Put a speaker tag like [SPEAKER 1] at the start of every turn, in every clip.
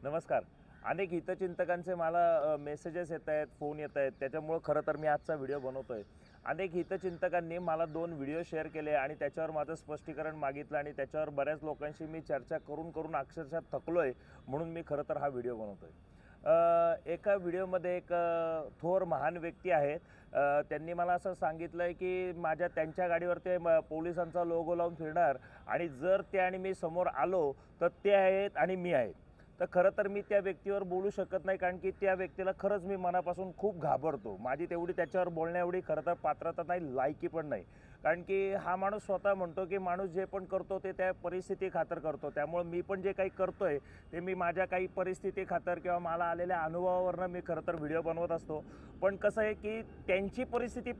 [SPEAKER 1] नमस्कार. अनेक हितचिंतकांचे मला मेसेजेस येत आहेत, फोन येत आहेत. त्याच्यामुळं खरं तर मी आजचा व्हिडिओ बनवतोय. अनेक हितचिंतकांनी मला 2 व्हिडिओ शेअर केले आणि त्याच्यावर माझं स्पष्टीकरण मागितलं आणि त्याच्यावर बऱ्याच लोकांशी मी चर्चा करून अक्षरशः थकलोय. म्हणून मी खरं तर हा व्हिडिओ बनवतोय. एका व्हिडिओमध्ये एक थोर महान व्यक्ती आहेत. त्यांनी मला असं सांगितलंय की त्यांच्या गाडीवर ते पोलिसांचा लोगो लावून फिरणार आणि जर ते आणि मी समोर आलो तर ते आहेत आणि मी आहे. तर खरं तर मी त्या व्यक्तीवर बोलू शकत नाही, कारण की त्या व्यक्तीला खरंच मी मनापासून खूप घाबरतो. माझी तेवढी त्याच्यावर बोलण्याएवढी खरं तर पात्रता नाही, लायकी पण नाही. कारण की हा माणूस स्वतः म्हणतो की माणूस जे पण करतो ते त्या परिस्थिती खातर करतो. त्यामुळे मी पण जे काही करतोय ते मी माझ्या काही परिस्थिती खातर किंवा मला आलेल्या अनुभवावरनं मी खरं तर व्हिडिओ बनवत असतो. पण कसं आहे की त्यांची परिस्थिती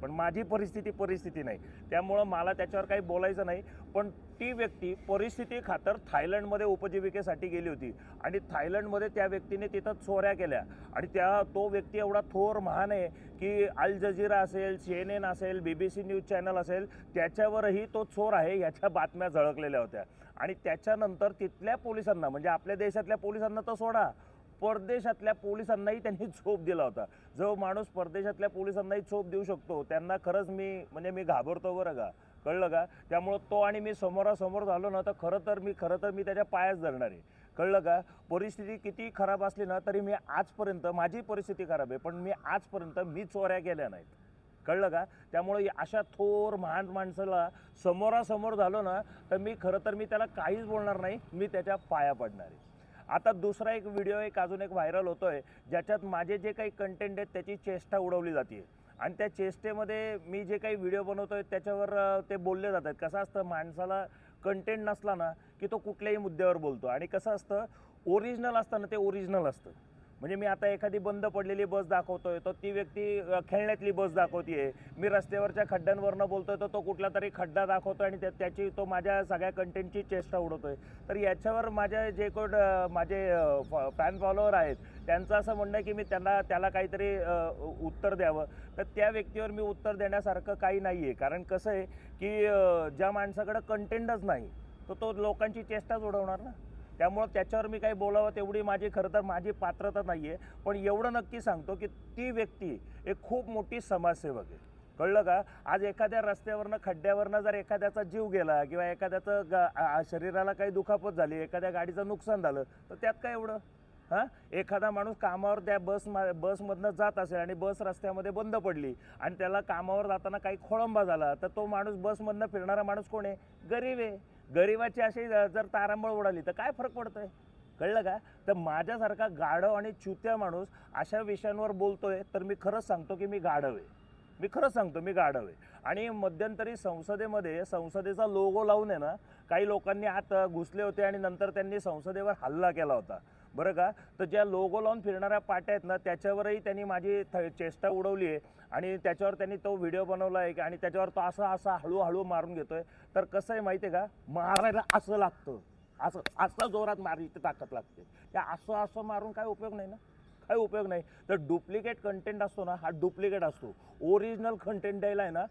[SPEAKER 1] पण माझी परिस्थिती नाही. त्यामुळं मला त्याच्यावर काही बोलायचं नाही. पण ती व्यक्ती परिस्थिती खातर थायलंडमध्ये उपजीविकेसाठी गेली होती आणि थायलंडमध्ये त्या व्यक्तीने तिथं चोऱ्या केल्या आणि तो व्यक्ती एवढा थोर महान आहे की अल जझीरा असेल, CNN असेल, BBC न्यूज चॅनल असेल, त्याच्यावरही तो चोर आहे याच्या बातम्या झळकलेल्या होत्या. आणि त्याच्यानंतर तिथल्या पोलिसांना, म्हणजे आपल्या देशातल्या पोलिसांना तर सोडा, परदेशातल्या पोलिसांनाही त्यांनी चोप दिला होता. जो माणूस परदेशातल्या पोलिसांनाही चोप देऊ शकतो त्यांना खरंच मी घाबरतो बरं का. कळलं का? त्यामुळं तो आणि मी समोरासमोर झालो ना तर खरं तर मी त्याच्या पायाच धरणार आहे. कळलं का? परिस्थिती किती खराब असली ना तरी मी आजपर्यंत, माझी परिस्थिती खराब आहे पण मी आजपर्यंत चोऱ्या केल्या नाहीत. कळलं का? त्यामुळे अशा थोर महान माणसाला समोरासमोर झालो ना तर मी त्याला काहीच बोलणार नाही, मी त्याच्या पाया पडणार आहे. आता दुसरा एक व्हिडिओ अजून एक व्हायरल होतोय, ज्याच्यात माझे जे काही कंटेंट आहेत त्याची चेष्टा उडवली जाते आणि त्या चेष्टेमध्ये मी जे काही व्हिडिओ बनवतोय त्याच्यावर ते बोलले जातात. कसं असतं, माणसाला कंटेंट नसला ना की तो कुठल्याही मुद्द्यावर बोलतो आणि कसं असतं, ओरिजिनल असतं ना ते ओरिजिनल असतं. म्हणजे मी आता एखादी बंद पडलेली बस दाखवतोय तर ती व्यक्ती खेळण्यातली बस दाखवतीये. मी रस्त्यावरच्या खड्ड्यांवरनं बोलतोय तर तो कुठला तरी खड्डा दाखवतोय आणि तो माझ्या सगळ्या कंटेंटची चेष्टा उडवतोय. तर याच्यावर माझे माझे फॅन फॉलोअर आहेत त्यांचं असं म्हणणं आहे की मी त्याला काहीतरी उत्तर द्यावं. तर त्या व्यक्तीवर मी उत्तर देण्यासारखं काही नाही आहे. कारण कसं आहे की ज्या माणसाकडं कंटेंटच नाही तो लोकांची चेष्टाच उडवणार ना. त्यामुळं त्याच्यावर मी काही बोलावं तेवढी खरं तर माझी पात्रता नाही आहे. पण एवढं नक्की सांगतो की ती व्यक्ती एक खूप मोठी समाजसेवक आहे. कळलं का? आज एखाद्या रस्त्यावरनं खड्ड्यावरनं जर एखाद्याचा जीव गेला किंवा एखाद्याचं शरीराला काही दुखापत झाली, एखाद्या गाडीचं नुकसान झालं तर त्यात काय एवढं? एखादा माणूस कामावर त्या बसमधनं जात असेल आणि बस रस्त्यामध्ये बंद पडली आणि त्याला कामावर जाताना काही खोळंबा झाला तर तो माणूस बसमधनं फिरणारा माणूस कोण आहे? गरीब आहे. गरिबाची अशी जर तारांबळ उडाली तर काय फरक पडतोय? कळलं का? तर माझ्यासारखा गाढव आणि चुत्या माणूस अशा विषयांवर बोलतोय तर मी खरंच सांगतो की मी गाढव आहे. आणि मध्यंतरी संसदेचा लोगो लावून आहे ना काही लोकांनी आत घुसले होते आणि नंतर त्यांनी संसदेवर हल्ला केला होता, बरं का. तर ज्या लोगो लावून फिरणाऱ्या पाट्या आहेत ना त्याच्यावरही त्यांनी माझी चेष्टा उडवली आहे आणि त्याच्यावर त्यांनी तो व्हिडिओ बनवला आहे आणि त्याच्यावर तो असा हळूहळू मारून घेतोय. तर कसं आहे माहिती आहे का, मारायला असं लागतं, असं जोरात इथे ताकद लागते. त्या असं मारून काय उपयोग नाही ना, काही उपयोग नाही. तर डुप्लिकेट कंटेंट असतो ना हा डुप्लिकेट असतो. ओरिजिनल कंटेंट द्यायला आहे ना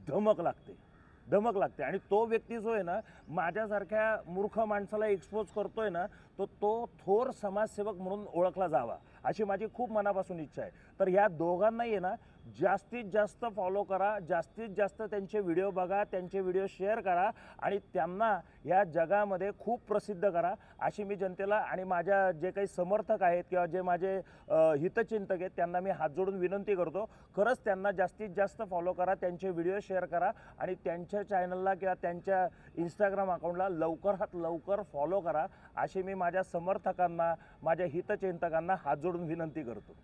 [SPEAKER 1] धमक लागते आणि तो व्यक्ती जो आहे ना माझ्यासारख्या मूर्ख माणसाला एक्सपोज करतोय ना तो थोर समाजसेवक म्हणून ओळखला जावा अशी माझी खूप मनापासून इच्छा आहे. तर ह्या दोघांनाही आहे ना जास्तीत जास्त फॉलो करा, जास्तीत जास्त त्यांचे व्हिडिओ बघा, त्यांचे व्हिडिओ शेअर करा आणि त्यांना या जगामध्ये खूप प्रसिद्ध करा अशी मी जनतेला आणि माझ्या जे काही समर्थक आहेत किंवा जे माझे हितचिंतक आहेत त्यांना मी हात जोडून विनंती करतो. खरंच त्यांना जास्तीत जास्त फॉलो करा, त्यांचे व्हिडिओ शेअर करा आणि त्यांच्या चॅनलला किंवा त्यांच्या इंस्टाग्राम अकाउंटला लवकरात लवकर फॉलो करा अशी मी माझ्या समर्थकांना, माझ्या हितचिंतकांना हात जोडून विनंती करतो.